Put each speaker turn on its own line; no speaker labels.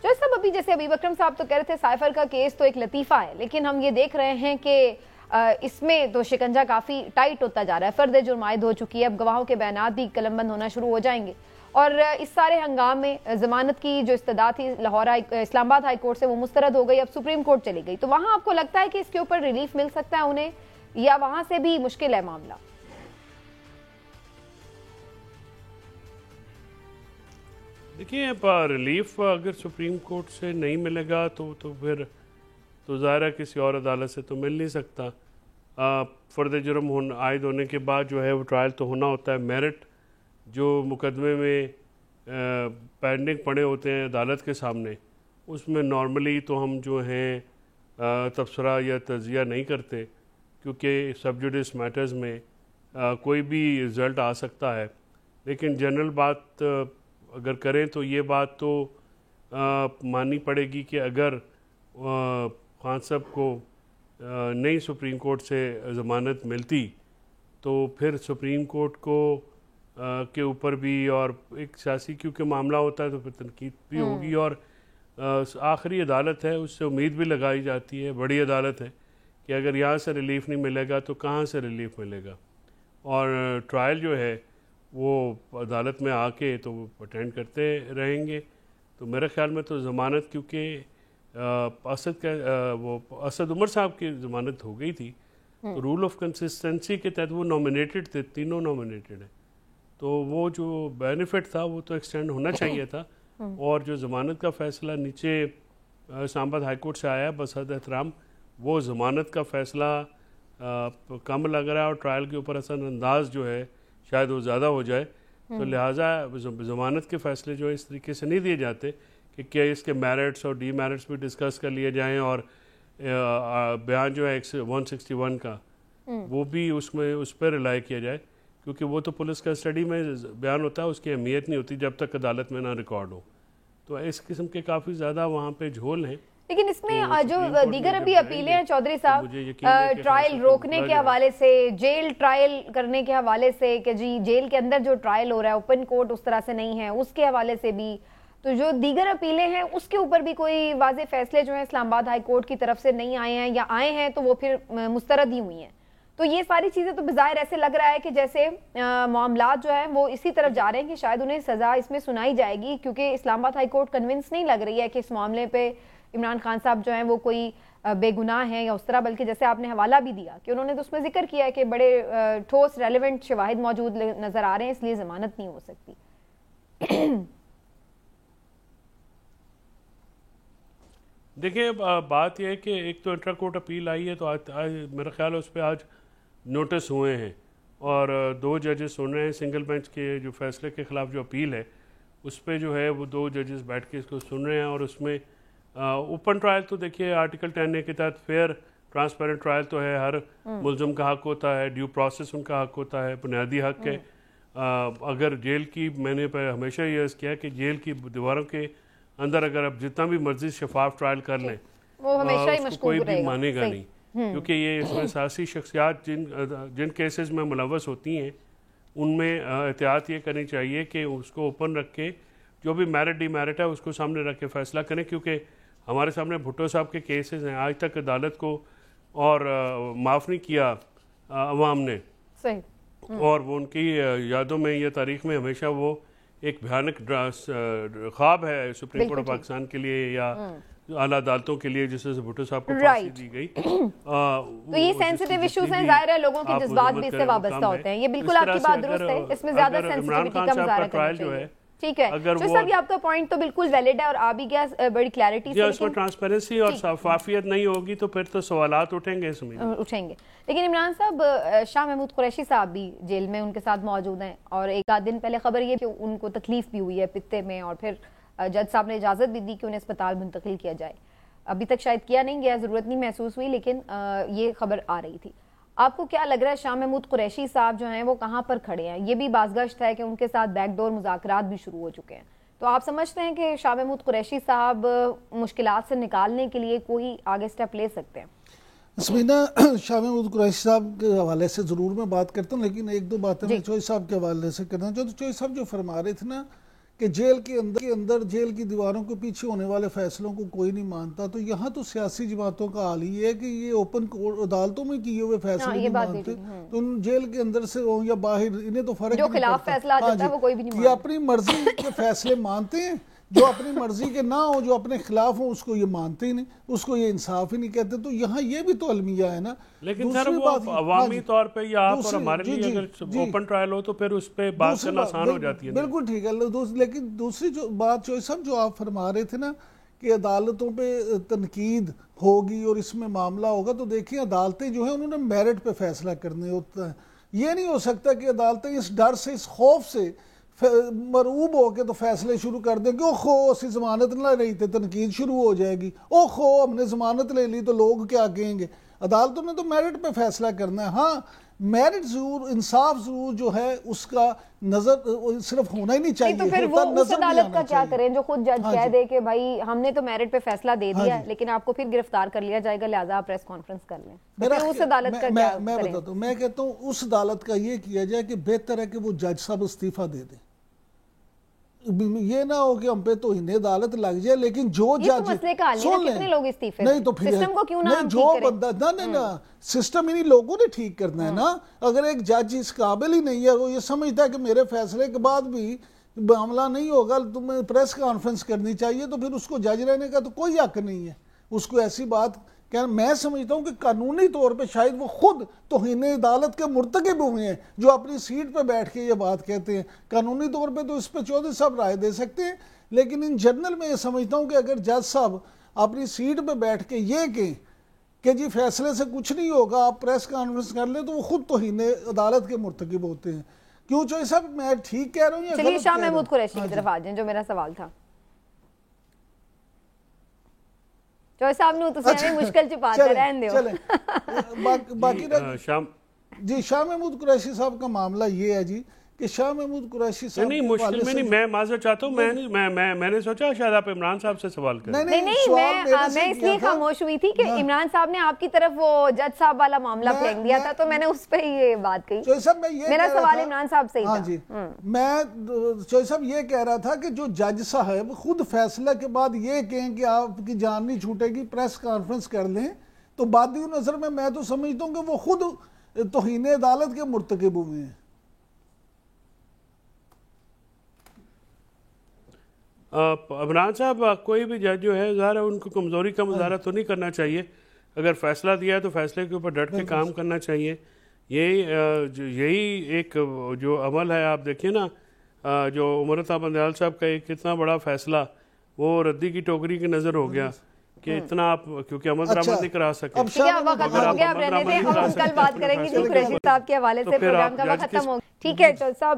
जो सब अभी जैसे अभी बकरम साहब तो कह रहे थे साइफर का केस तो एक लतीफ़ा है, लेकिन हम ये देख रहे हैं कि इसमें तो शिकंजा काफ़ी टाइट होता जा रहा है। फ़र्द जुर्म आयद हो चुकी है, अब गवाहों के बयानात भी कलमबंद होना शुरू हो जाएंगे और इस सारे हंगाम में ज़मानत की जो इस्तदा थी लाहौर इस्लामाबाद हाई कोर्ट से वो मुस्तरद हो गई, अब सुप्रीम कोर्ट चली गई। तो वहाँ आपको लगता है कि इसके ऊपर रिलीफ मिल सकता है उन्हें, या वहाँ से भी मुश्किल है मामला?
देखिए, रिलीफ अगर सुप्रीम कोर्ट से नहीं मिलेगा तो फिर तो ज़ाहिर है किसी और अदालत से तो मिल नहीं सकता। फ़र्द जुर्म आयद होने के बाद जो है वो ट्रायल तो होना होता है। मेरिट जो मुकदमे में पेंडिंग पड़े होते हैं अदालत के सामने, उसमें नॉर्मली तो हम जो हैं तबसरा या तज़िया नहीं करते, क्योंकि सब जुडिस मैटर्स में कोई भी रिज़ल्ट आ सकता है। लेकिन जनरल बात अगर करें तो ये बात तो माननी पड़ेगी कि अगर खान साहब को नई सुप्रीम कोर्ट से ज़मानत मिलती तो फिर सुप्रीम कोर्ट को के ऊपर भी और एक सियासी क्योंकि मामला होता है तो फिर तनकीद भी होगी, और आखिरी अदालत है, उससे उम्मीद भी लगाई जाती है, बड़ी अदालत है, कि अगर यहाँ से रिलीफ नहीं मिलेगा तो कहाँ से रिलीफ मिलेगा। और ट्रायल जो है वो अदालत में आके तो अटेंड करते रहेंगे। तो मेरे ख्याल में तो ज़मानत, क्योंकि असद उमर साहब की ज़मानत हो गई थी, तो रूल ऑफ कंसिस्टेंसी के तहत वो नॉमिनेटेड थे, तीनों नॉमिनेटेड हैं, तो वो जो बेनिफिट था वो तो एक्सटेंड होना चाहिए था। और जो ज़मानत का फ़ैसला नीचे इस्लामाबाद हाई कोर्ट से आया बसद एहतराम, वो ज़मानत का फ़ैसला कम लग रहा है और ट्रायल के ऊपर असरअंदाज जो है शायद वो ज़्यादा हो जाए। तो लिहाजा ज़मानत के फ़ैसले जो है इस तरीके से नहीं दिए जाते कि क्या इसके मेरिट्स और डी मेरिट्स भी डिस्कस कर लिए जाएं, और बयान जो है 161 का वो भी उसमें उस पर रिलाई किया जाए, क्योंकि वो तो पुलिस का स्टडी में बयान होता है, उसकी अहमियत नहीं होती जब तक अदालत में ना रिकॉर्ड हो। तो इस किस्म के काफ़ी ज़्यादा वहाँ पे झोल हैं।
लेकिन इसमें तो जो दीगर अभी अपीलें हैं चौधरी साहब, ट्रायल रोकने के हवाले से, जेल ट्रायल करने के हवाले से कि जी जेल के अंदर जो ट्रायल हो रहा है ओपन कोर्ट उस तरह से नहीं है, उसके हवाले से भी, तो जो दीगर अपीलें हैं उसके ऊपर भी कोई वाज़े फैसले जो हैं इस्लामाबाद हाई कोर्ट की तरफ से नहीं आए हैं, या आए हैं तो वो फिर मुस्तरद ही हुई हैं। तो ये सारी चीज़ें तो बज़ाहिर ऐसे लग रहा है कि जैसे मामलात जो है वो इसी तरफ जा रहे हैं कि शायद उन्हें सज़ा इसमें सुनाई जाएगी, क्योंकि इस्लामाबाद हाई कोर्ट कन्विंस नहीं लग रही है कि इस मामले पे इमरान खान साहब जो हैं वो कोई बेगुनाह हैं या उस तरह, बल्कि जैसे आपने हवाला भी दिया कि उन्होंने तो उसमें जिक्र किया है कि बड़े ठोस रेलिवेंट शवाहिद मौजूद नज़र आ रहे हैं, इसलिए ज़मानत नहीं हो सकती।
देखिए, बात यह है कि एक तो इंट्रा कोर्ट अपील आई है, तो आज मेरा ख्याल है उस पर आज नोटिस हुए हैं और 2 जजेस सुन रहे हैं। सिंगल बेंच के जो फैसले के ख़िलाफ़ जो अपील है उस पर जो है वो 2 जजेस बैठ के इसको सुन रहे हैं। और उसमें ओपन ट्रायल तो देखिए आर्टिकल 10A के तहत फेयर ट्रांसपेरेंट ट्रायल तो है, हर मुलज़म का हक होता है, ड्यू प्रोसेस उनका हक होता है, बुनियादी हक है। अगर जेल की, मैंने हमेशा ये अर्ज़ किया कि जेल की दीवारों के अंदर अगर आप जितना भी मर्जी शफाफ ट्रायल कर लें वो हमेशा ही कोई भी मानेगा नहीं, क्योंकि ये इसमें सियासी शख्सियात जिन केसेस में मुलव्वस होती हैं उनमें एहतियात ये करनी चाहिए कि उसको ओपन रख के जो भी मेरिट डीमेरिट है उसको सामने रख के फैसला करें। क्योंकि हमारे सामने भुट्टो साहब के केसेस हैं, आज तक अदालत को और माफ़ नहीं किया अवाम ने, और वो उनकी यादों में या तारीख में हमेशा वो एक भयानक ख्वाब है सुप्रीम कोर्ट ऑफ पाकिस्तान के लिए या आला अदालतों के लिए, जिससे भुट्टो साहब को फांसी दी गई।
तो ये सेंसिटिव इश्यूज हैं, जाहिर है लोगों के जज्बात भी इससे वाबस्ता होते हैं, ये बिल्कुल आपकी बात दुरुस्त है, इसमें ज्यादा सेंसिटिविटी का मुजाहरा करना चाहिए। ठीक है, जो सब आपका पॉइंट तो बिल्कुल वैलिड है और आ भी गया बड़ी क्लैरिटी से।
उसमें ट्रांसपेरेंसी और शफाफियत नहीं होगी तो फिर तो सवालात उठेंगे इसमें
उठेंगे। लेकिन इमरान साहब, शाह महमूद कुरैशी साहब भी जेल में उनके साथ मौजूद हैं और एक आध दिन पहले खबर ये कि उनको तकलीफ भी हुई है पित्ते में, और फिर जज साहब ने इजाज़त भी दी कि उन्हें अस्पताल मुंतकिल किया जाए। अभी तक शायद किया नहीं गया, ज़रूरत नहीं महसूस हुई, लेकिन ये खबर आ रही थी। आपको क्या लग रहा है शाह महमूद कुरैशी साहब जो हैं वो कहाँ पर खड़े हैं? ये भी बाज़गश्त है कि उनके साथ बैकडोर मुज़ाकरात भी शुरू हो चुके हैं, तो आप समझते हैं कि शाह महमूद कुरैशी साहब मुश्किलात से निकालने के लिए कोई आगे स्टेप ले सकते हैं?
इसमें शाह महमूद कुरैशी साहब के हवाले से ज़रूर मैं बात करता हूँ, लेकिन एक दो बातें मैं चौधरी साहब के हवाले से करना चाहता हूँ। चौधरी साहब जो फरमा रहे थे ना कि जेल के अंदर जेल की दीवारों के पीछे होने वाले फैसलों को कोई नहीं मानता, तो यहाँ तो सियासी जमातों का हाल ही है कि ये ओपन अदालतों में किए हुए फैसले नहीं मानते, तो उन जेल के अंदर से हो या बाहर, इन्हें तो फर्क
जो खिलाफ फैसला आ जाता है वो कोई भी नहीं मानता।
ये अपनी मर्जी के फैसले मानते हैं, जो अपनी मर्जी के ना हो, जो अपने खिलाफ हो, उसको ये मानते ही नहीं, उसको ये इंसाफ ही नहीं कहते। तो यहाँ ये भी तो अलमिया है ना।
लेकिन सर वो अवामी तौर पे या आप और हमारे लिए अगर ओपन ट्रायल हो तो फिर उस पर बात करना आसान हो जाती है।
बिल्कुल ठीक है। लेकिन दूसरी जो बात जो सब जो आप फरमा रहे थे ना कि अदालतों पे तनकीद होगी और इसमें मामला होगा, तो देखिए अदालतें जो है उन्होंने मेरिट पे फैसला करने होता है। ये नहीं हो सकता कि अदालतें इस डर से, इस खौफ से मरूब होके तो फैसले शुरू कर दें कि ओखो असि जमानत ना रही थे, तनकीद शुरू हो जाएगी, ओखो हमने जमानत ले ली तो लोग क्या कहेंगे। अदालतों ने तो मेरिट पे फैसला करना है। हाँ, मेरिट जरूर, इंसाफ जरूर जो है उसका नजर सिर्फ होना ही नहीं चाहिए।
तो फिर वो उस अदालत का क्या करें जो खुद जज कह दे कि भाई हमने तो मेरिट पे फैसला दे दिया है लेकिन आपको फिर गिरफ्तार कर लिया जाएगा, लिहाजा आप प्रेस कॉन्फ्रेंस कर लें। तो उस अदालत का क्या करें?
मैं बताता हूँ, मैं कहता हूँ उस अदालत का ये किया जाए कि बेहतर है कि वो जज साहब इस्तीफा दे दें। ये ना हो कि हम पे तो हिंदी अदालत लग जाए, लेकिन जो जज
सुन ले, कितने लोग इस्तीफे
नहीं तो फिर
सिस्टम को क्यों ना
जो बंदा ना सिस्टम इन्हीं लोगों ने ठीक करना है ना। अगर एक जज इस काबिल ही नहीं है, वो ये समझता है कि मेरे फैसले के बाद भी मामला नहीं होगा, तुम्हें प्रेस कॉन्फ्रेंस करनी चाहिए, तो फिर उसको जज रहने का तो कोई हक नहीं है। उसको ऐसी बात क्या, मैं समझता हूँ कि कानूनी तौर पे शायद वो खुद तौहीन अदालत के मुर्तकिब हुए हैं जो अपनी सीट पे बैठ के ये बात कहते हैं। कानूनी तौर पे तो इस पे चौधरी साहब राय दे सकते हैं, लेकिन इन जनरल में ये समझता हूँ कि अगर जज साहब अपनी सीट पे बैठ के ये कहें कि जी फैसले से कुछ नहीं होगा, आप प्रेस कॉन्फ्रेंस कर ले, तो वो खुद तौहीन अदालत के मुर्तकिब होते हैं। क्यों चौधरी साहब, मैं ठीक कह रहा हूँ या गलत कह रहा हूं?
शाह महमूद कुरैशी की तरफ आ जाएं, जो मेरा सवाल था। चौधरी साहब ने तो मुश्किल छुपाते रहने दो।
बाकी शाह महमूद कुरैशी साहब का मामला ये है जी कि शाह महमूद कुरैशी साहब
नहीं मुश्किल में नहीं, मैं माजरत चाहता हूँ, मैंने सोचा शायद आप इमरान साहब से सवाल करें।
नहीं, मैं इसलिए खामोश हुई थी कि इमरान साहब ने आपकी तरफ वो जज साहब वाला मामला फेंक दिया था, तो मैंने उस पे ये बात कही। मेरा सवाल इमरान साहब से ही था।
जी, मैं चौधरी साहब ये कह रहा था कि जो जज साहब खुद फैसला के बाद ये कहें कि आपकी जान नहीं छूटेगी, प्रेस कॉन्फ्रेंस कर लें, तो बादी नजर में मैं तो समझता हूँ कि वो खुद तौहीन अदालत के मुर्तकिब हुए हैं।
इमरान साहब, कोई भी जज जो है ज़ाहिर है उनको कमज़ोरी का मुजाहरा तो नहीं करना चाहिए। अगर फैसला दिया है तो फैसले के ऊपर डट के काम करना चाहिए। यही एक जो अमल है, आप देखिए ना, जो उमरता बंदयाल साहब का एक कितना बड़ा फैसला वो रद्दी की टोकरी की नज़र हो गया कि इतना आप क्योंकि अमल दरामद नहीं करा सके।
अब कल बात करेंगे जी कुरैशी साहब के हवाले से, प्रोग्राम का वक्त खत्म हो गया। ठीक है चौधरी साहब।